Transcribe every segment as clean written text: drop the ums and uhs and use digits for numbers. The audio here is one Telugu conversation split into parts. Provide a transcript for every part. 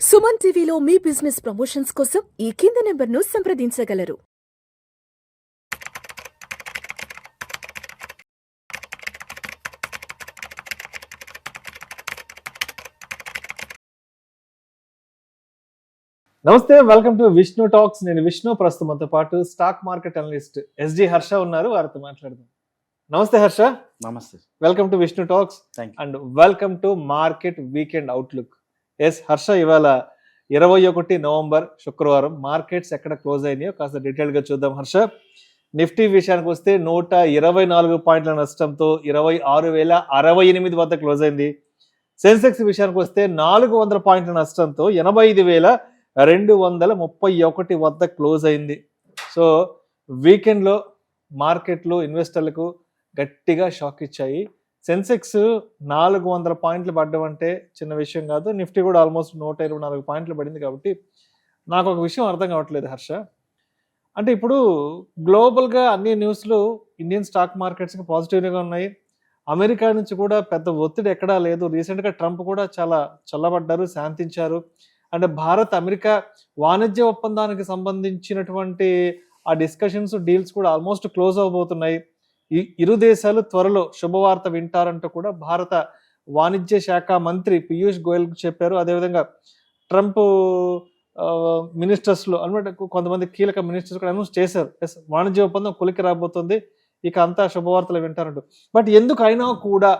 సుమన్ టీవీలో మీ బిజినెస్ ప్రమోషన్స్ కోసం ఈ కింది నెంబర్ను సంప్రదించగలరు. నమస్తే, వెల్కమ్ టు విష్ణు టాక్స్. నేను విష్ణు. ప్రస్తుతం మనతో పాటు stock market analyst S G Harsha ఉన్నారు. వారితో మాట్లాడదాం. నమస్తే హర్ష. నమస్తే. Welcome to Vishnu talks and welcome to market weekend outlook. Yes Harsha, ఇవాళ 21 నవంబర్ శుక్రవారం. మార్కెట్స్ ఎక్కడ క్లోజ్ అయినాయో కాస్త డీటెయిల్ గా చూద్దాం హర్ష. నిఫ్టీ విషయానికి వస్తే 124 పాయింట్ల నష్టంతో 26,068 వద్ద క్లోజ్ అయింది. సెన్సెక్స్ విషయానికి వస్తే 400 పాయింట్ల నష్టంతో 85,231 వద్ద క్లోజ్ అయింది. సో వీకెండ్లో మార్కెట్లు ఇన్వెస్టర్లకు గట్టిగా షాక్ ఇచ్చాయి. సెన్సెక్స్ 400 పాయింట్లు పడ్డం అంటే చిన్న విషయం కాదు. నిఫ్టీ కూడా ఆల్మోస్ట్ 124 పాయింట్లు పడింది. కాబట్టి నాకు ఒక విషయం అర్థం కావట్లేదు హర్ష. అంటే ఇప్పుడు గ్లోబల్గా అన్ని న్యూస్లు ఇండియన్ స్టాక్ మార్కెట్స్కి పాజిటివ్గా ఉన్నాయి. అమెరికా నుంచి కూడా పెద్ద ఒత్తిడి ఎక్కడా లేదు. రీసెంట్గా ట్రంప్ కూడా చాలా చల్లబడ్డారు, శాంతించారు. అంటే భారత్ అమెరికా వాణిజ్య ఒప్పందానికి సంబంధించినటువంటి ఆ డిస్కషన్స్, డీల్స్ కూడా ఆల్మోస్ట్ క్లోజ్ అవబోతున్నాయి. ఇరు దేశాలు త్వరలో శుభవార్త వింటారంటూ కూడా భారత వాణిజ్య శాఖ మంత్రి పీయూష్ గోయల్ చెప్పారు. అదేవిధంగా ట్రంప్ మినిస్టర్స్లో అనమాట కొంతమంది కీలక మినిస్టర్స్ కూడా అనౌన్స్ చేశారు. వాణిజ్య ఒప్పందం కొలికి రాబోతుంది, ఇక అంతా శుభవార్తలు వింటారంటూ. బట్ ఎందుకైనా కూడా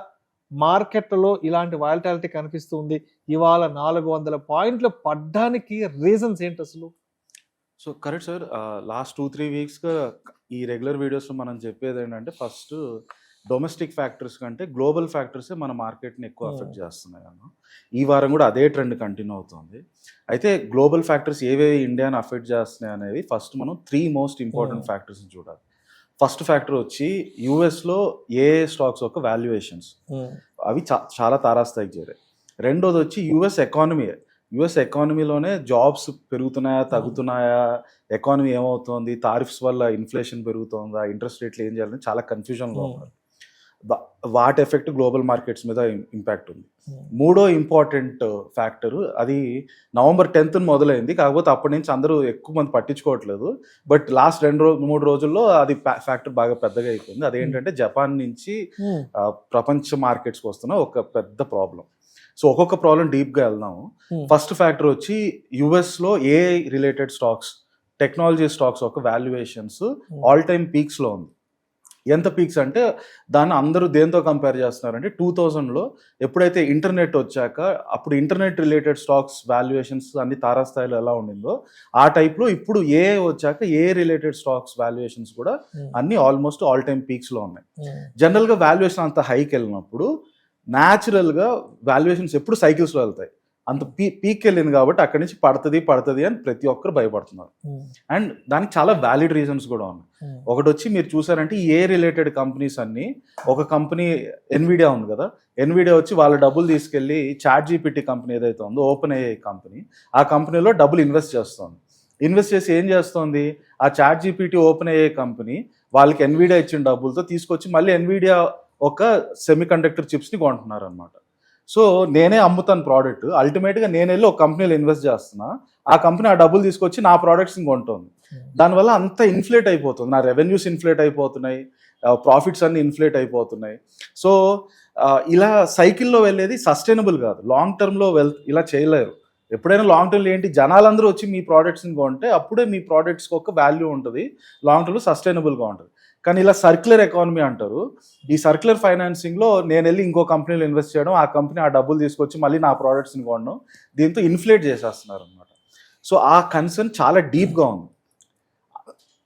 మార్కెట్లలో ఇలాంటి వాలటాలిటీ కనిపిస్తుంది. ఇవాళ 400 పాయింట్లు పడ్డానికి రీజన్స్ ఏంటి అసలు? So correct sir. లాస్ట్ 2-3 వీక్స్గా ఈ రెగ్యులర్ వీడియోస్లో మనం చెప్పేది ఏంటంటే, ఫస్ట్ డొమెస్టిక్ ఫ్యాక్టర్స్ కంటే గ్లోబల్ ఫ్యాక్టర్సే మన మార్కెట్ని ఎక్కువ అఫెక్ట్ చేస్తున్నాయి అన్న. ఈ వారం కూడా అదే ట్రెండ్ కంటిన్యూ అవుతుంది. అయితే గ్లోబల్ ఫ్యాక్టర్స్ ఏవేవి ఇండియాని అఫెక్ట్ చేస్తున్నాయి అనేది ఫస్ట్ మనం 3 మోస్ట్ ఇంపార్టెంట్ ఫ్యాక్టర్స్ని చూడాలి. ఫస్ట్ ఫ్యాక్టర్ వచ్చి యూఎస్లో ఏ స్టాక్స్ యొక్క వాల్యుయేషన్స్, అవి చాలా తారాస్థాయికి చేరాయి. రెండోది వచ్చి యుఎస్ ఎకానమీలోనే జాబ్స్ పెరుగుతున్నాయా తగ్గుతున్నాయా, ఎకానమీ ఏమవుతుంది, టారిఫ్స్ వల్ల ఇన్ఫ్లేషన్ పెరుగుతుందా, ఇంట్రెస్ట్ రేట్లు ఏం చేయాలని చాలా కన్ఫ్యూజన్లో ఉన్నారు. వాటి ఎఫెక్ట్ గ్లోబల్ మార్కెట్స్ మీద ఇంపాక్ట్ ఉంది. మూడో ఇంపార్టెంట్ ఫ్యాక్టరు అది నవంబర్ 10th మొదలైంది. కాకపోతే అప్పటి నుంచి అందరూ ఎక్కువ మంది పట్టించుకోవట్లేదు. బట్ లాస్ట్ 2-3 రోజుల్లో అది ఫ్యాక్టర్ బాగా పెద్దగా అయిపోయింది. అదేంటంటే జపాన్ నుంచి ప్రపంచ మార్కెట్స్కి వస్తున్న ఒక పెద్ద ప్రాబ్లం. సో ఒక్కొక్క ప్రాబ్లం డీప్గా వెళ్దాము. ఫస్ట్ ఫ్యాక్టర్ వచ్చి యుఎస్లో AI related stocks, technology stocks ఒక వాల్యుయేషన్స్ ఆల్ టైమ్ పీక్స్లో ఉంది. ఎంత పీక్స్ అంటే దాన్ని అందరూ దేంతో కంపేర్ చేస్తున్నారంటే 2000లో ఎప్పుడైతే ఇంటర్నెట్ వచ్చాక అప్పుడు ఇంటర్నెట్ రిలేటెడ్ స్టాక్స్ వాల్యుయేషన్స్ అన్ని తారాస్థాయిలో ఎలా ఉండిందో ఆ టైప్లో ఇప్పుడు ఏ వచ్చాక ఏ రిలేటెడ్ స్టాక్స్ వాల్యుయేషన్స్ కూడా అన్ని ఆల్మోస్ట్ ఆల్ టైమ్ పీక్స్లో ఉన్నాయి. జనరల్గా వాల్యుయేషన్ అంత హైకి వెళ్ళినప్పుడు న్యాచురల్గా వాల్యుయేషన్స్ ఎప్పుడు సైకిల్స్లో వెళ్తాయి. అంత పీక్ వెళ్ళింది కాబట్టి అక్కడి నుంచి పడుతుంది అని ప్రతి ఒక్కరు భయపడుతున్నారు. అండ్ దానికి చాలా వ్యాలిడ్ రీజన్స్ కూడా ఉన్నాయి. ఒకటి వచ్చి మీరు చూసారంటే ఏ రిలేటెడ్ కంపెనీస్ అన్ని, ఒక కంపెనీ ఎన్విడియా ఉంది కదా, ఎన్విడియా వచ్చి వాళ్ళ డబ్బులు తీసుకెళ్ళి చాట్ జీపీటీ కంపెనీ ఏదైతే ఉందో, ఓపెన్ ఏఐ కంపెనీ, ఆ కంపెనీలో డబ్బులు ఇన్వెస్ట్ చేస్తుంది. ఇన్వెస్ట్ చేసి ఏం చేస్తుంది, ఆ chat GPT open AI company వాళ్ళకి ఎన్విడియా ఇచ్చిన డబ్బులతో తీసుకొచ్చి మళ్ళీ ఎన్విడియా ఒక సెమీ కండక్టర్ చిప్స్ని కొంటున్నారు అనమాట. సో నేనే అమ్ముతాను ప్రోడక్ట్, అల్టిమేట్గా నేను వెళ్ళి ఒక కంపెనీలో ఇన్వెస్ట్ చేస్తున్నా, ఆ కంపెనీ ఆ డబ్బులు తీసుకొచ్చి నా ప్రోడక్ట్స్ని కొంటుంది. దానివల్ల అంత ఇన్ఫ్లేట్ అయిపోతుంది, నా రెవెన్యూస్ ఇన్ఫ్లేట్ అయిపోతున్నాయి, ప్రాఫిట్స్ అన్ని ఇన్ఫ్లేట్ అయిపోతున్నాయి. సో ఇలా సైకిల్లో వెళ్ళేది సస్టైనబుల్ కాదు. లాంగ్ టర్మ్లో ఇలా చేయలేరు. ఎప్పుడైనా లాంగ్ టర్మ్లో ఏంటి, జనాలందరూ వచ్చి మీ ప్రోడక్ట్స్ని కొంటే అప్పుడే మీ ప్రోడక్ట్స్కి ఒక వాల్యూ ఉంటుంది, లాంగ్ టర్మ్లో సస్టైనబుల్గా ఉంటుంది. కానీ ఇలా సర్క్యులర్ ఎకానమీ అంటారు. ఈ సర్క్యులర్ ఫైనాన్సింగ్లో నేను వెళ్ళి ఇంకో కంపెనీలో ఇన్వెస్ట్ చేయడం, ఆ కంపెనీ ఆ డబ్బులు తీసుకొచ్చి మళ్ళీ నా ప్రోడక్ట్స్ని కొనడం, దీంతో ఇన్ఫ్లేట్ చేసేస్తున్నారు అనమాట. సో ఆ కన్సర్న్ చాలా డీప్గా ఉంది.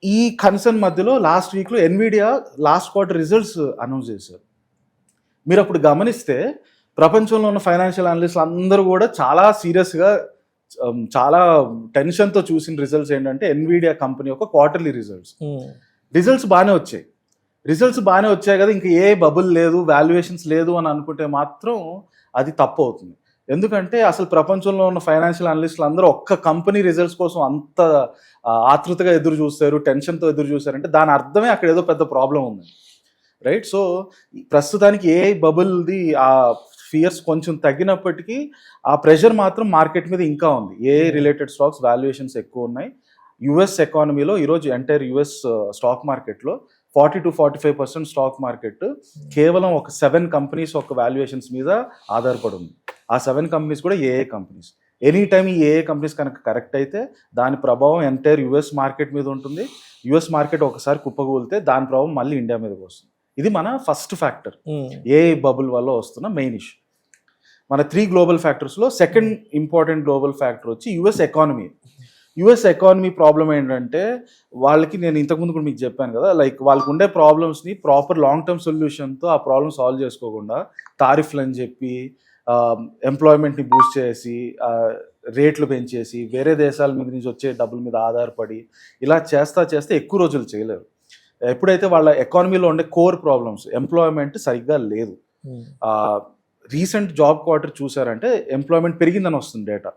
ఈ కన్సర్న్ మధ్యలో లాస్ట్ వీక్లో Nvidia last quarter results announce చేశారు. మీరు అప్పుడు గమనిస్తే ప్రపంచంలో ఉన్న ఫైనాన్షియల్ అనలిస్టులు అందరూ కూడా చాలా సీరియస్గా, చాలా టెన్షన్తో చూసిన రిజల్ట్స్ ఏంటంటే ఎన్విడియా కంపెనీ యొక్క క్వార్టర్లీ రిజల్ట్స్ బాగానే వచ్చాయి కదా, ఇంకా ఏ బబుల్ లేదు, వాల్యుయేషన్స్ లేదు అని అనుకుంటే మాత్రం అది తప్పు అవుతుంది. ఎందుకంటే అసలు ప్రపంచంలో ఉన్న ఫైనాన్షియల్ అనలిస్టులు అందరూ ఒక్క కంపెనీ రిజల్ట్స్ కోసం అంత ఆతృతగా ఎదురు చూస్తారు, టెన్షన్తో ఎదురు చూస్తారంటే దాని అర్థమే అక్కడ ఏదో పెద్ద ప్రాబ్లం ఉంది, రైట్? సో ప్రస్తుతానికి ఏ బబుల్ది ఆ ఫియర్స్ కొంచెం తగ్గినప్పటికీ ఆ ప్రెషర్ మాత్రం మార్కెట్ మీద ఇంకా ఉంది. ఏ రిలేటెడ్ స్టాక్స్ వాల్యుయేషన్స్ ఎక్కువ ఉన్నాయి. యుఎస్ ఎకానమీలో ఈరోజు ఎంటైర్ యుఎస్ స్టాక్ మార్కెట్లో 40-45% స్టాక్ మార్కెట్ కేవలం ఒక 7 కంపెనీస్ ఒక వాల్యుయేషన్స్ మీద ఆధారపడి ఉంది. ఆ 7 కంపెనీస్ కూడా ఏఏ కంపెనీస్. ఎనీ టైమ్ ఈ ఏఏ కంపెనీస్ కనుక కరెక్ట్ అయితే దాని ప్రభావం ఎంటైర్ యుఎస్ మార్కెట్ మీద ఉంటుంది. యుఎస్ మార్కెట్ ఒకసారి కుప్పగూలితే దాని ప్రభావం మళ్ళీ ఇండియా మీదకి వస్తుంది. ఇది మన ఫస్ట్ ఫ్యాక్టర్, ఏ బబుల్ వల్ల వస్తున్న మెయిన్ ఇష్యూ. మన 3 గ్లోబల్ ఫ్యాక్టర్స్లో సెకండ్ ఇంపార్టెంట్ గ్లోబల్ ఫ్యాక్టర్ వచ్చి US economy. US economy problem ఏంటంటే వాళ్ళకి, నేను ఇంతకుముందు కూడా మీకు చెప్పాను కదా, లైక్ వాళ్ళకు ఉండే ప్రాబ్లమ్స్ని ప్రాపర్ లాంగ్ టర్మ్ సొల్యూషన్తో ఆ ప్రాబ్లమ్ సాల్వ్ చేసుకోకుండా టారిఫ్లు అని చెప్పి ఎంప్లాయ్మెంట్ని బూస్ట్ చేసి రేట్లు పెంచేసి వేరే దేశాల మీద నుంచి వచ్చే డబ్బుల మీద ఆధారపడి ఇలా చేస్తే ఎక్కువ రోజులు చేయలేరు. ఎప్పుడైతే వాళ్ళ ఎకానమీలో ఉండే కోర్ ప్రాబ్లమ్స్, ఎంప్లాయ్మెంట్ సరిగ్గా లేదు. రీసెంట్ జాబ్ క్వార్టర్ చూసారంటే ఎంప్లాయ్మెంట్ పెరిగిందని వస్తుంది డేటా,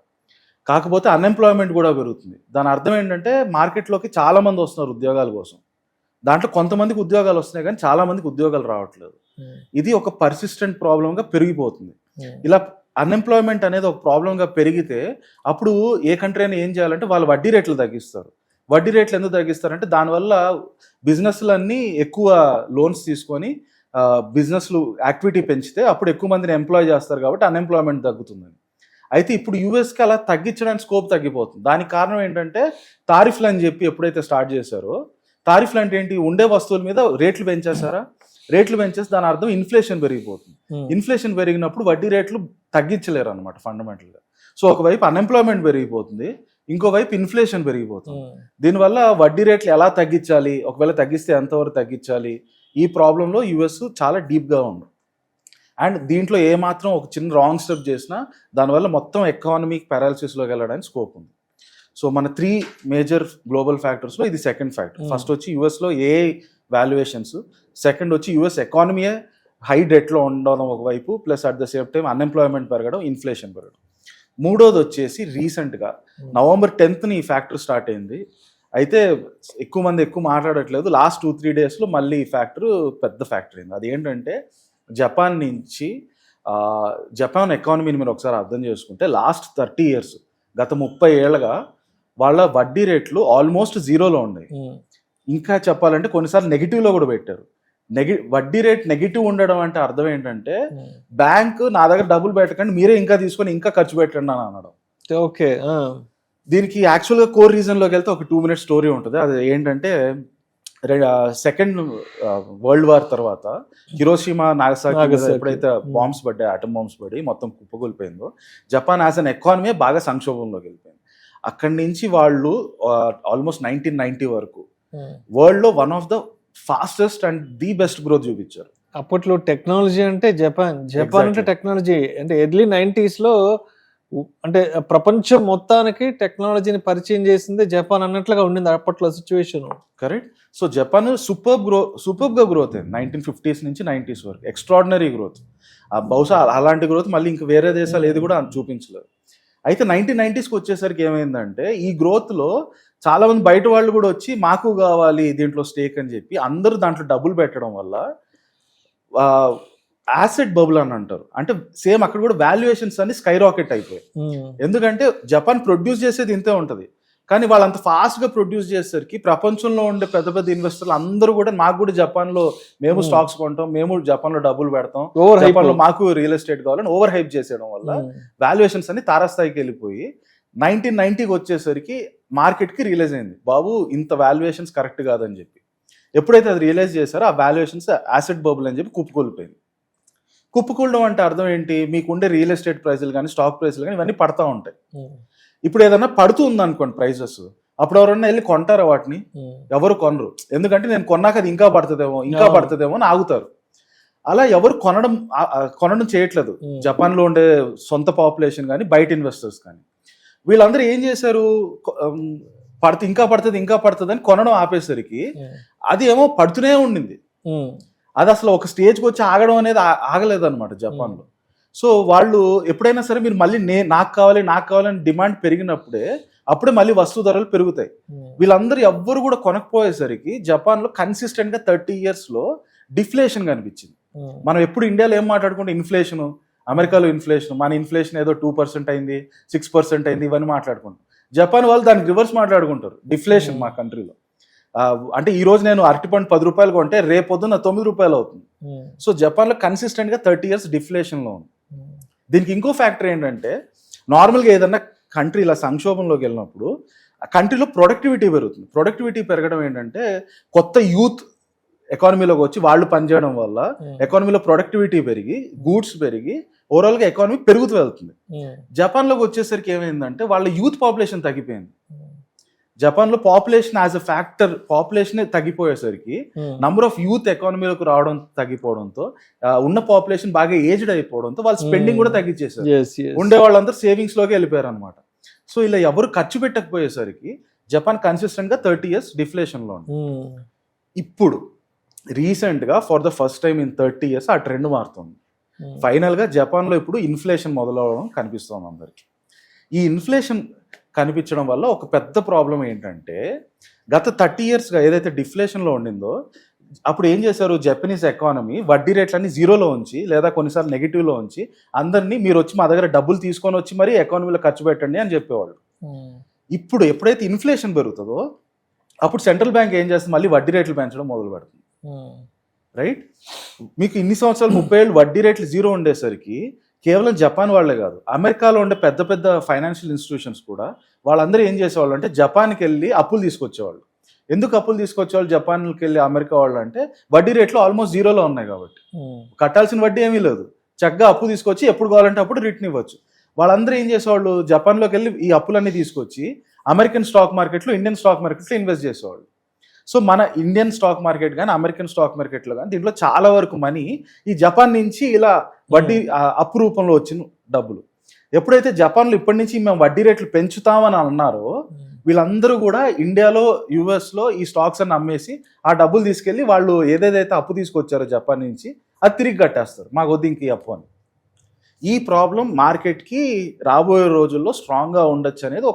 కాకపోతే అన్ఎంప్లాయ్మెంట్ కూడా పెరుగుతుంది. దాని అర్థం ఏంటంటే మార్కెట్లోకి చాలా మంది వస్తున్నారు ఉద్యోగాల కోసం, దాంట్లో కొంతమందికి ఉద్యోగాలు వస్తున్నాయి కానీ చాలా మందికి ఉద్యోగాలు రావట్లేదు. ఇది ఒక పర్సిస్టెంట్ ప్రాబ్లంగా పెరిగిపోతుంది. ఇలా అన్ఎంప్లాయ్మెంట్ అనేది ఒక ప్రాబ్లంగా పెరిగితే అప్పుడు ఏ కంట్రీ అయినా ఏం చేయాలంటే వాళ్ళు వడ్డీ రేట్లు తగ్గిస్తారు. వడ్డీ రేట్లు ఎందుకు తగ్గిస్తారంటే దానివల్ల బిజినెస్లన్నీ ఎక్కువ లోన్స్ తీసుకొని బిజినెస్లు యాక్టివిటీ పెంచితే అప్పుడు ఎక్కువ మందిని ఎంప్లాయ్ చేస్తారు కాబట్టి అన్ఎంప్లాయ్మెంట్ తగ్గుతుందని. అయితే ఇప్పుడు యూఎస్కి అలా తగ్గించడానికి స్కోప్ తగ్గిపోతుంది. దానికి కారణం ఏంటంటే టారిఫ్లు అని చెప్పి ఎప్పుడైతే స్టార్ట్ చేశారో, టారిఫ్లు అంటే ఏంటి, ఉండే వస్తువుల మీద రేట్లు పెంచేస్తారా, రేట్లు పెంచేసి దాని అర్థం ఇన్ఫ్లేషన్ పెరిగిపోతుంది. ఇన్ఫ్లేషన్ పెరిగినప్పుడు వడ్డీ రేట్లు తగ్గించలేరు అనమాట ఫండమెంటల్గా. సో ఒకవైపు అన్ఎంప్లాయ్మెంట్ పెరిగిపోతుంది, ఇంకోవైపు ఇన్ఫ్లేషన్ పెరిగిపోతుంది. దీనివల్ల వడ్డీ రేట్లు ఎలా తగ్గించాలి, ఒకవేళ తగ్గిస్తే ఎంతవరకు తగ్గించాలి, ఈ ప్రాబ్లంలో యుఎస్ చాలా డీప్గా ఉంది. అండ్ దీంట్లో ఏమాత్రం ఒక చిన్న రాంగ్ స్టెప్ చేసినా దానివల్ల మొత్తం ఎకానమిక్ పారాలిసిస్లోకి వెళ్ళడానికి స్కోప్ ఉంది. సో మన 3 మేజర్ గ్లోబల్ ఫ్యాక్టర్స్లో ఇది సెకండ్ ఫ్యాక్టర్. ఫస్ట్ వచ్చి యుఎస్లో ఏ వాల్యుయేషన్స్, సెకండ్ వచ్చి యుఎస్ ఎకానమీయే హై డెట్లో ఉండడం ఒకవైపు, plus at the same time unemployment పెరగడం, ఇన్ఫ్లేషన్ పెరగడం. మూడోది వచ్చేసి రీసెంట్గా November 10th ఈ ఫ్యాక్టర్ స్టార్ట్ అయింది. అయితే ఎక్కువ మంది ఎక్కువ మాట్లాడట్లేదు. లాస్ట్ 2-3 డేస్లో మళ్ళీ ఈ ఫ్యాక్టర్ పెద్ద ఫ్యాక్టర్ అయింది. అది ఏంటంటే జపాన్ నుంచి, జపాన్ ఎకానమీని మీరు ఒకసారి అర్థం చేసుకుంటే లాస్ట్ 30 years, గత 30 ఏళ్ళగా వాళ్ళ వడ్డీ రేట్లు ఆల్మోస్ట్ జీరోలో ఉన్నాయి. ఇంకా చెప్పాలంటే కొన్నిసార్లు నెగిటివ్లో కూడా పెట్టారు. వడ్డీ రేట్ నెగిటివ్ ఉండడం అంటే అర్థం ఏంటంటే బ్యాంక్ నా దగ్గర డబ్బులు పెట్టకండి, మీరే ఇంకా తీసుకొని ఇంకా ఖర్చు పెట్టండి అని అనడం. ఓకే, దీనికి యాక్చువల్గా కోర్ రీజన్లోకి వెళ్తే ఒక 2 minute స్టోరీ ఉంటుంది. అది ఏంటంటే సెకండ్ వరల్డ్ వార్ తర్వాత హిరోషిమా నాగసాకి ఎప్పుడైతే బాంబ్స్ పడ్డాయి, ఆటమ్ బాంబ్స్ పడి మొత్తం కుప్పకూలిపోయిందో, జపాన్ యాజ్ అన్ ఎకానమీ బాగా సంక్షోభంలోకి వెళ్ళిపోయింది. అక్కడి నుంచి వాళ్ళు ఆల్మోస్ట్ 1990 వరకు వరల్డ్ లో one of the fastest and the best growth చూపించారు. అప్పట్లో టెక్నాలజీ అంటే జపాన్ అంటే టెక్నాలజీ అంటే ఎర్లీ 90s లో అంటే ప్రపంచం మొత్తానికి టెక్నాలజీని పరిచయం చేసింది జపాన్ అన్నట్లుగా ఉండింది అప్పట్లో సిచ్యువేషన్. కరెక్ట్. సో జపాన్ సూపర్గా గ్రోత్ అయింది 1950s నుంచి 90s వరకు, ఎక్స్ట్రాడినరీ గ్రోత్. బహుశా అలాంటి గ్రోత్ మళ్ళీ ఇంకా వేరే దేశాలు ఏది కూడా చూపించలేదు. అయితే 1990sకి వచ్చేసరికి ఏమైందంటే ఈ గ్రోత్లో చాలా మంది బయట వాళ్ళు కూడా వచ్చి మాకు కావాలి దీంట్లో స్టేక్ అని చెప్పి అందరూ దాంట్లో డబ్బులు పెట్టడం వల్ల యాసెట్ బబుల్ అని అంటారు. అంటే సేమ్ అక్కడ కూడా వాల్యుయేషన్స్ అన్ని స్కై రాకెట్ అయిపోయాయి. ఎందుకంటే జపాన్ ప్రొడ్యూస్ చేసేది ఇంతే ఉంటుంది, కానీ వాళ్ళు అంత ఫాస్ట్గా ప్రొడ్యూస్ చేసేసరికి ప్రపంచంలో ఉండే పెద్ద పెద్ద ఇన్వెస్టర్లు అందరూ కూడా మాకు కూడా జపాన్లో మేము స్టాక్స్ కొంటాం, మేము జపాన్లో డబ్బులు పెడతాం, జపాన్లో మాకు రియల్ ఎస్టేట్ కావాలని ఓవర్ హైప్ చేసేయడం వల్ల వాల్యుయేషన్స్ అన్ని తారాస్థాయికి వెళ్ళిపోయి 1990కి వచ్చేసరికి మార్కెట్కి రియలైజ్ అయింది బాబు ఇంత వాల్యుయేషన్స్ కరెక్ట్ కాదని చెప్పి. ఎప్పుడైతే అది రియలైజ్ చేశారో ఆ వాల్యుయేషన్స్ యాసెట్ బబుల్ అని చెప్పి కుప్పకూలిపోయింది. కుప్పకూలడం అంటే అర్థం ఏంటి, మీకు ఉండే రియల్ ఎస్టేట్ ప్రైజులు కానీ స్టాక్ ప్రైజులు కానీ ఇవన్నీ పడతా ఉంటాయి. ఇప్పుడు ఏదన్నా పడుతుంది అనుకోండి ప్రైజెస్, అప్పుడు ఎవరన్నా వెళ్ళి కొంటారా వాటిని? ఎవరు కొనరు. ఎందుకంటే నేను కొన్నాక అది ఇంకా పడుతుందేమో అని ఆగుతారు. అలా ఎవరు కొనడం చేయట్లేదు జపాన్లో ఉండే సొంత పాపులేషన్ కానీ బయట ఇన్వెస్టర్స్ కానీ. వీళ్ళందరూ ఏం చేశారు, ఇంకా పడుతుంది అని కొనడం ఆపేసరికి అది ఏమో పడుతూనే ఉండింది. అది అసలు ఒక స్టేజ్కి వచ్చి ఆగడం అనేది ఆగలేదన్నమాట జపాన్లో. సో వాళ్ళు ఎప్పుడైనా సరే మీరు మళ్ళీ నాకు కావాలని డిమాండ్ పెరిగినప్పుడే అప్పుడే మళ్ళీ వస్తు ధరలు పెరుగుతాయి. వీళ్ళందరూ ఎవ్వరు కూడా కొనకపోయేసరికి జపాన్లో కన్సిస్టెంట్గా 30 yearsలో డిఫ్లేషన్ కనిపించింది. మనం ఎప్పుడు ఇండియాలో ఏం మాట్లాడుకుంటే ఇన్ఫ్లేషను అమెరికాలో ఇన్ఫ్లేషన్, మన ఇన్ఫ్లేషన్ ఏదో 2% అయింది, 6% అయింది, ఇవన్నీ మాట్లాడుకుంటాం. జపాన్ వాళ్ళు దానికి రివర్స్ మాట్లాడుకుంటారు, డిఫ్లేషన్ మా కంట్రీలో. అంటే ఈ రోజు నేను అరటిపండు 10 రూపాయలు కొంటే రేపొద్దున 9 రూపాయలు అవుతుంది. సో జపాన్లో కన్సిస్టెంట్గా 30 years డిఫ్లేషన్లో ఉంది. దీనికి ఇంకో ఫ్యాక్టర్ ఏంటంటే, నార్మల్గా ఏదన్నా కంట్రీ ఇలా సంక్షోభంలోకి వెళ్ళినప్పుడు ఆ కంట్రీలో ప్రొడక్టివిటీ పెరుగుతుంది. ప్రొడక్టివిటీ పెరగడం ఏంటంటే, కొత్త యూత్ ఎకానమీలోకి వచ్చి వాళ్ళు పనిచేయడం వల్ల ఎకానమీలో ప్రొడక్టివిటీ పెరిగి, గూడ్స్ పెరిగి, ఓవరాల్గా ఎకానమీ పెరుగుతూ వెళ్తుంది. జపాన్లోకి వచ్చేసరికి ఏమైందంటే, వాళ్ళ యూత్ పాపులేషన్ తగ్గిపోయింది. జపాన్లో population as a factor, population తగ్గిపోయేసరికి నంబర్ ఆఫ్ యూత్ ఎకానమీలోకి రావడం తగ్గిపోవడంతో, ఉన్న పాపులేషన్ బాగా ఏజ్డ్ అయిపోవడంతో వాళ్ళ స్పెండింగ్ కూడా తగ్గించేసారు. ఉండే వాళ్ళందరూ సేవింగ్స్ లోకి వెళ్ళిపోయారు అనమాట. సో ఇలా ఎవరు ఖర్చు పెట్టకపోయేసరికి జపాన్ కన్సిస్టెంట్ గా 30 years డిఫ్లేషన్ లో ఉంది. ఇప్పుడు రీసెంట్ గా for the first time in 30 years ఆ ట్రెండ్ మారుతుంది. ఫైనల్ గా జపాన్ లో ఇప్పుడు ఇన్ఫ్లేషన్ మొదలవడం కనిపిస్తోంది అందరికి. ఈ ఇన్ఫ్లేషన్ కనిపించడం వల్ల ఒక పెద్ద ప్రాబ్లం ఏంటంటే, గత 30 years గా ఏదైతే డిఫ్లేషన్ లో ఉండిందో, అప్పుడు ఏం చేశారు, జపనీస్ ఎకానమీ వడ్డీ రేట్లన్నీ జీరోలో ఉంచి, లేదా కొన్నిసార్లు నెగిటివ్లో ఉంచి, అందరినీ మీరు వచ్చి మా దగ్గర డబ్బులు తీసుకొని వచ్చి మరి ఎకానమీలో ఖర్చు పెట్టండి అని చెప్పేవాళ్ళు. ఇప్పుడు ఎప్పుడైతే ఇన్ఫ్లేషన్ పెరుగుతుందో అప్పుడు సెంట్రల్ బ్యాంక్ ఏం చేస్తుంది, మళ్ళీ వడ్డీ రేట్లు పెంచడం మొదలు పెడుతుంది. రైట్? మీకు ఇన్ని సంవత్సరాలు 30 ఏళ్ళు వడ్డీ రేట్లు జీరో ఉండేసరికి కేవలం జపాన్ వాళ్ళే కాదు, అమెరికాలో ఉండే పెద్ద పెద్ద ఫైనాన్షియల్ ఇన్స్టిట్యూషన్స్ కూడా వాళ్ళందరూ ఏం చేసేవాళ్ళు అంటే, జపాన్కి వెళ్ళి అప్పులు తీసుకొచ్చేవాళ్ళు. ఎందుకు అప్పులు తీసుకొచ్చేవాళ్ళు జపాన్కి వెళ్ళి అమెరికా వాళ్ళు అంటే, వడ్డీ రేట్లు ఆల్మోస్ట్ జీరోలో ఉన్నాయి కాబట్టి కట్టాల్సిన వడ్డీ ఏమీ లేదు, చక్కగా అప్పు తీసుకొచ్చి ఎప్పుడు కావాలంటే అప్పుడు రిటర్న్ ఇవ్వచ్చు. వాళ్ళందరూ ఏం చేసేవాళ్ళు, జపాన్లోకి వెళ్ళి ఈ అప్పులన్నీ తీసుకొచ్చి అమెరికన్ స్టాక్ మార్కెట్లో, ఇండియన్ స్టాక్ మార్కెట్లో ఇన్వెస్ట్ చేసేవాళ్ళు. సో మన ఇండియన్ స్టాక్ మార్కెట్ కానీ అమెరికన్ స్టాక్ మార్కెట్లో కానీ దీంట్లో చాలా వరకు మనీ ఈ జపాన్ నుంచి ఇలా వడ్డీ అప్పు రూపంలో వచ్చిన డబ్బులు. ఎప్పుడైతే జపాన్లో ఇప్పటి నుంచి మేము వడ్డీ రేట్లు పెంచుతామని అన్నారో, వీళ్ళందరూ కూడా ఇండియాలో, యుఎస్లో ఈ స్టాక్స్ అన్ని అమ్మేసి ఆ డబ్బులు తీసుకెళ్ళి వాళ్ళు ఏదేదైతే అప్పు తీసుకొచ్చారో జపాన్ నుంచి అది తిరిగి కట్టేస్తారు, మాకు వద్దు ఇంక ఈ అప్పు అని. ఈ ప్రాబ్లం మార్కెట్కి రాబోయే రోజుల్లో స్ట్రాంగ్గా ఉండొచ్చు అనేది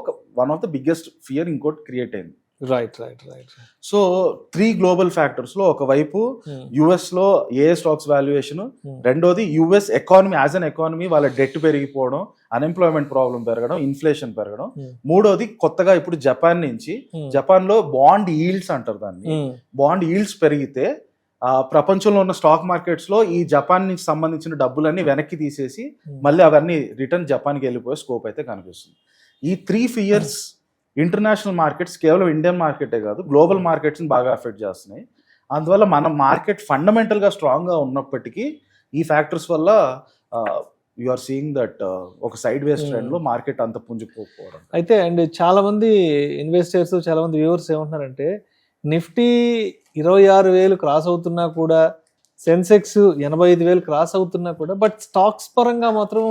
one of the biggest fear ఇంకోటి క్రియేట్ అయింది. రైట్. సో 3 గ్లోబల్ ఫ్యాక్టర్స్ లో, ఒకవైపు యుఎస్ లో ఏ స్టాక్స్ వాల్యుయేషన్, రెండోది US economy as an economy వాళ్ళ డెట్ పెరిగిపోవడం, అన్ఎంప్లాయ్మెంట్ ప్రాబ్లం పెరగడం, ఇన్ఫ్లేషన్ పెరగడం, మూడోది కొత్తగా ఇప్పుడు జపాన్ నుంచి, జపాన్ లో బాండ్ ఈల్డ్స్ అంటారు దాన్ని, బాండ్ ఈల్డ్స్ పెరిగితే ప్రపంచంలో ఉన్న స్టాక్ మార్కెట్స్ లో ఈ జపాన్ నుంచి సంబంధించిన డబ్బులన్నీ వెనక్కి తీసేసి మళ్ళీ అవన్నీ రిటర్న్ జపాన్కి వెళ్ళిపోయే స్కోప్ అయితే కనిపిస్తుంది. ఈ 3 ఫియర్స్ ఇంటర్నేషనల్ మార్కెట్స్, కేవలం ఇండియన్ మార్కెటే కాదు గ్లోబల్ మార్కెట్స్ని బాగా ఎఫెక్ట్ చేస్తున్నాయి. అందువల్ల మన మార్కెట్ ఫండమెంటల్గా స్ట్రాంగ్గా ఉన్నప్పటికీ ఈ ఫ్యాక్టర్స్ వల్ల యు ఆర్ సీయింగ్ దట్ ఒక సైడ్ వేస్ ట్రెండ్లో మార్కెట్ అంత పుంజుకోకపోవడం. అయితే అండ్ చాలామంది ఇన్వెస్టర్స్, చాలామంది వ్యూవర్స్ ఏమంటున్నారంటే, నిఫ్టీ 26,000 క్రాస్ అవుతున్నా కూడా, సెన్సెక్స్ 85,000 క్రాస్ అవుతున్నా కూడా, బట్ స్టాక్స్ పరంగా మాత్రం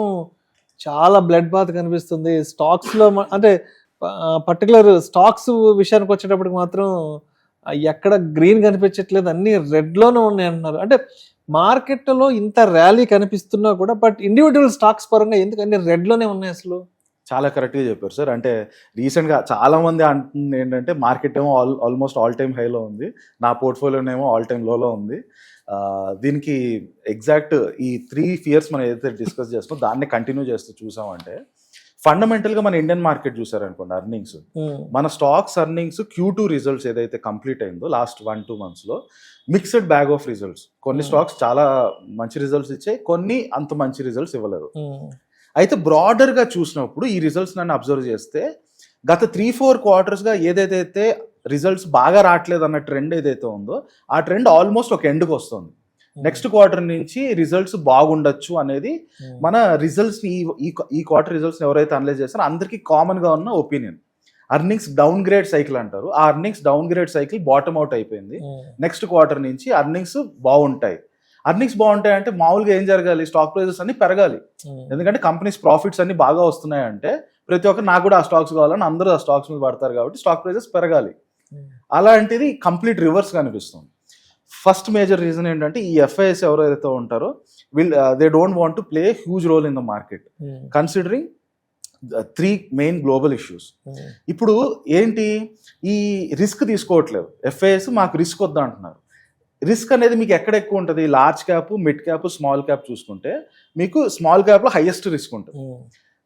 చాలా బ్లడ్ బాత్ కనిపిస్తుంది. స్టాక్స్లో అంటే పర్టికులర్ స్టాక్స్ విషయానికి వచ్చేటప్పటికి మాత్రం ఎక్కడ గ్రీన్ కనిపించట్లేదు, అన్ని రెడ్లోనే ఉన్నాయి అంటున్నారు. అంటే మార్కెట్లో ఇంత ర్యాలీ కనిపిస్తున్నా కూడా, బట్ ఇండివిజువల్ స్టాక్స్ పరంగా ఎందుకు అన్ని రెడ్లోనే ఉన్నాయి అసలు? చాలా కరెక్ట్గా చెప్పారు సార్. అంటే రీసెంట్గా చాలామంది అంటుంది ఏంటంటే, మార్కెట్ ఏమో ఆల్మోస్ట్ ఆల్ టైమ్ హైలో ఉంది, నా పోర్ట్ఫోలియోనేమో ఆల్ టైమ్ లోలో ఉంది. దీనికి ఎగ్జాక్ట్ ఈ 3 ఫియర్స్ మనం ఏదైతే డిస్కస్ చేస్తామో దాన్ని కంటిన్యూ చేస్తూ చూసామంటే, ఫండమెంటల్గా మన ఇండియన్ మార్కెట్ చూసారనుకోండి, అర్నింగ్స్, మన స్టాక్స్ అర్నింగ్స్ Q2 రిజల్ట్స్ ఏదైతే కంప్లీట్ అయిందో లాస్ట్ 1-2 monthsలో మిక్స్డ్ బ్యాగ్ ఆఫ్ రిజల్ట్స్. కొన్ని స్టాక్స్ చాలా మంచి రిజల్ట్స్ ఇచ్చాయి, కొన్ని అంత మంచి రిజల్ట్స్ ఇవ్వలేదు. అయితే బ్రాడర్గా చూసినప్పుడు ఈ రిజల్ట్స్ నన్ను అబ్జర్వ్ చేస్తే, గత 3-4 quartersగా ఏదైతే రిజల్ట్స్ బాగా రావట్లేదు అన్న ట్రెండ్ ఏదైతే ఉందో ఆ ట్రెండ్ ఆల్మోస్ట్ ఒక ఎండ్కి వస్తుంది. నెక్స్ట్ క్వార్టర్ నుంచి రిజల్ట్స్ బాగుండొచ్చు అనేది మన రిజల్ట్స్ ఈ క్వార్టర్ రిజల్ట్స్ ఎవరైతే అనలైజ్ చేస్తారో అందరికీ కామన్గా ఉన్న opinion. Earnings down grade cycle అంటారు, ఆ earnings down grade cycle bottom out అయిపోయింది. నెక్స్ట్ క్వార్టర్ నుంచి అర్నింగ్స్ బాగుంటాయి. అర్నింగ్స్ బాగుంటాయి అంటే మామూలుగా ఏం జరగాలి, స్టాక్ ప్రైజెస్ అన్ని పెరగాలి. ఎందుకంటే కంపెనీస్ ప్రాఫిట్స్ అన్ని బాగా వస్తున్నాయి అంటే ప్రతి ఒక్కరు నాకు కూడా ఆ స్టాక్స్ కావాలని అందరూ ఆ స్టాక్స్ మీద పడతారు కాబట్టి స్టాక్ ప్రైజెస్ పెరగాలి. అలాంటిది కంప్లీట్ రివర్స్ కనిపిస్తుంది. ఫస్ట్ మేజర్ రీజన్ ఏంటంటే, ఈ ఎఫ్ఐఎస్ ఎవరైతే ఉంటారో they don't want to play huge role in the market considering 3 main global issues. ఇప్పుడు ఏంటి, ఈ రిస్క్ తీసుకోవట్లేదు ఎఫ్ఐఎస్, మాకు రిస్క్ వద్దా అంటున్నారు. రిస్క్ అనేది మీకు ఎక్కడ ఎక్కువ ఉంటుంది, large cap, mid cap, small cap చూసుకుంటే మీకు స్మాల్ క్యాప్లో హైయెస్ట్ రిస్క్ ఉంటుంది,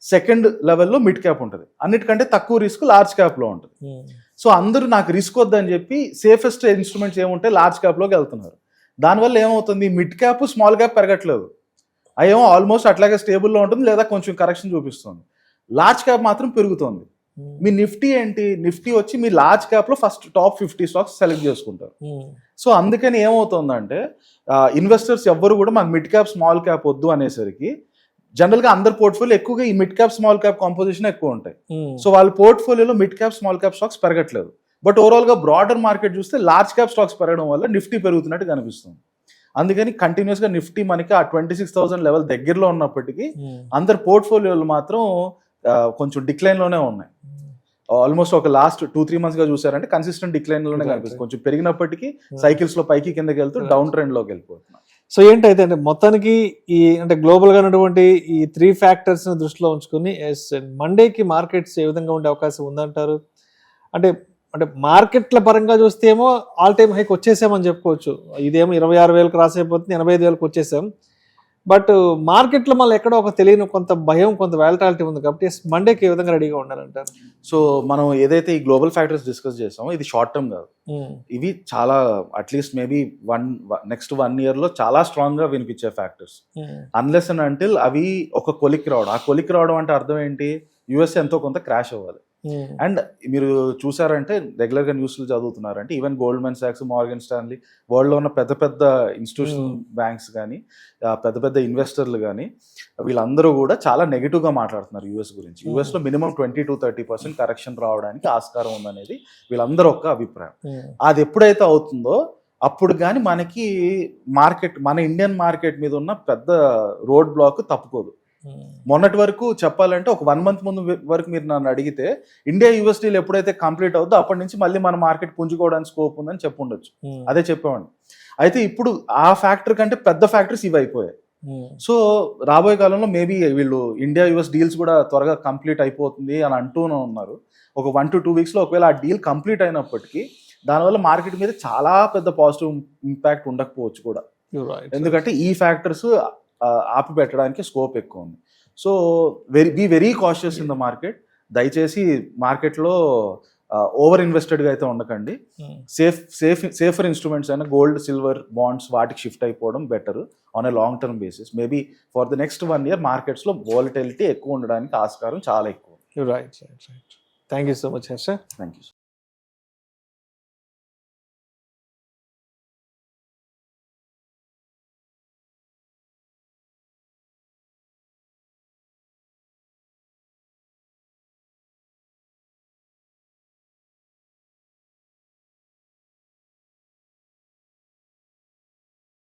సెకండ్ లెవెల్లో మిడ్ క్యాప్ ఉంటుంది, అన్నిటికంటే తక్కువ రిస్క్ లార్జ్ క్యాప్లో ఉంటుంది. సో అందరూ నాకు రిస్క్ వద్దని చెప్పి సేఫెస్ట్ ఇన్స్ట్రుమెంట్స్ ఏముంటే లార్జ్ క్యాప్లోకి వెళ్తున్నారు. దానివల్ల ఏమవుతుంది, మిడ్ క్యాప్ స్మాల్ క్యాప్ పెరగట్లేదు, అవేమో ఆల్మోస్ట్ అట్లాగే స్టేబుల్లో ఉంటుంది లేదా కొంచెం కరెక్షన్ చూపిస్తుంది. లార్జ్ క్యాప్ మాత్రం పెరుగుతుంది. మీ నిఫ్టీ ఏంటి, నిఫ్టీ వచ్చి మీ లార్జ్ క్యాప్లో ఫస్ట్ టాప్ 50 స్టాక్స్ సెలెక్ట్ చేసుకుంటారు. సో అందుకని ఏమవుతుందంటే ఇన్వెస్టర్స్ ఎవ్వరు కూడా మాకు మిడ్ క్యాప్ స్మాల్ క్యాప్ వద్దు అనేసరికి జనరల్గా అందరి పోర్ట్ఫోలియో ఎక్కువగా ఈ mid cap small cap composition ఎక్కువ ఉంటాయి. సో వాళ్ళ పోర్ట్ఫోలియోలో mid cap small cap stocks పెరగట్లేదు. బట్ ఓవరాల్గా బ్రాడర్ మార్కెట్ చూస్తే లార్జ్ క్యాప్ స్టాక్స్ పెరగడం వల్ల నిఫ్టీ పెరుగుతున్నట్టు కనిపిస్తుంది. అందుకని కంటిన్యూస్గా నిఫ్టీ మనకి ఆ 26,000 లెవెల్ దగ్గరలో ఉన్నప్పటికీ అందరి పోర్ట్ఫోలియోలు మాత్రం కొంచెం డిక్లైన్లోనే ఉన్నాయి. ఆల్మోస్ట్ ఒక లాస్ట్ 2-3 months గా చూసారంటే కన్సిస్టెంట్ డిక్లైన్లోనే కనిపిస్తుంది. కొంచెం పెరిగినప్పటికీ సైకిల్స్లో పైకి కిందకి వెళ్తూ డౌన్ ట్రెండ్లోకి వెళ్ళిపోతున్నాం. సో ఏంటైతే అంటే మొత్తానికి ఈ అంటే గ్లోబల్గా ఉన్నటువంటి ఈ 3 factors దృష్టిలో ఉంచుకుని మండేకి మార్కెట్స్ ఏ విధంగా ఉండే అవకాశం ఉందంటారు? అంటే అంటే మార్కెట్ల పరంగా చూస్తే ఏమో ఆల్ టైమ్ హైక్ వచ్చేసామని చెప్పుకోవచ్చు. ఇదేమో 26,000 క్రాస్ అయిపోతుంది, 85,000 వచ్చేసాం. బట్ మార్కెట్లో మళ్ళీ ఎక్కడో ఒక తెలియని కొంత భయం, కొంత వాలటాలిటీ ఉంది కాబట్టి మండేకి ఏ విధంగా రెడీగా ఉండాలంటారు? సో మనం ఏదైతే ఈ గ్లోబల్ ఫ్యాక్టర్స్ డిస్కస్ చేసామో ఇది షార్ట్ టర్మ్ కాదు, ఇవి చాలా అట్లీస్ట్ మేబీ నెక్స్ట్ 1 yearలో చాలా స్ట్రాంగ్ గా వినిపించే ఫ్యాక్టర్స్. అన్లెస్ అండ్ అంటిల్ అవి ఒక కొలిక్ రావడం, ఆ కొలిక్ రావడం అంటే అర్థం ఏంటి, యుఎస్ ఎంతో కొంత క్రాష్ అవ్వాలి. అండ్ మీరు చూసారంటే రెగ్యులర్ గా న్యూస్లు చదువుతున్నారంటే ఈవెన్ గోల్డ్మెన్ సాక్స్, మార్గన్ స్టాన్లీ, వరల్డ్ లో ఉన్న పెద్ద పెద్ద ఇన్స్టిట్యూషనల్ బ్యాంక్స్ కానీ పెద్ద పెద్ద ఇన్వెస్టర్లు కానీ వీళ్ళందరూ కూడా చాలా నెగిటివ్ గా మాట్లాడుతున్నారు యుఎస్ గురించి. యుఎస్ లో మినిమం 20-30% కరెక్షన్ రావడానికి ఆస్కారం ఉందనేది వీళ్ళందరూ ఒక్క అభిప్రాయం. అది ఎప్పుడైతే అవుతుందో అప్పుడు కానీ మనకి మార్కెట్, మన ఇండియన్ మార్కెట్ మీద ఉన్న పెద్ద రోడ్ బ్లాక్ తప్పుకోదు. మొన్నటి వరకు చెప్పాలంటే ఒక 1 month ముందు వరకు మీరు నన్ను అడిగితే ఇండియా యూఎస్ డీల్ ఎప్పుడైతే కంప్లీట్ అవుతుందో అప్పటి నుంచి మళ్ళీ మన మార్కెట్ పుంజుకోవడానికి స్కోప్ ఉందని చెప్పుండొచ్చు, అదే చెప్పేవాడిని. అయితే ఇప్పుడు ఆ ఫ్యాక్టర్ కంటే పెద్ద ఫ్యాక్టర్స్ ఇవి అయిపోయాయి. సో రాబోయే కాలంలో మేబీ వీళ్ళు ఇండియా యూఎస్ డీల్స్ కూడా త్వరగా కంప్లీట్ అయిపోతుంది అని అంటూనే ఉన్నారు. ఒక 1 to 2 weeksలో ఒకవేళ ఆ డీల్ కంప్లీట్ అయినప్పటికీ దానివల్ల మార్కెట్ మీద చాలా పెద్ద పాజిటివ్ ఇంపాక్ట్ ఉండకపోవచ్చు కూడా, ఎందుకంటే ఈ ఫ్యాక్టర్స్ ఆపి పెట్టడానికి స్కోప్ ఎక్కువ ఉంది. So be very cautious in the market. దయచేసి మార్కెట్లో ఓవర్ ఇన్వెస్టెడ్గా అయితే ఉండకండి. సేఫర్ ఇన్స్ట్రుమెంట్స్ అయినా గోల్డ్, సిల్వర్, బాండ్స్ వాటికి షిఫ్ట్ అయిపోవడం better on a long term basis. Maybe for the next 1 year మార్కెట్స్లో వాలటిలిటీ ఎక్కువ ఉండడానికి ఆస్కారం చాలా ఎక్కువ. Right. Thank you so much Harsha. Thank you.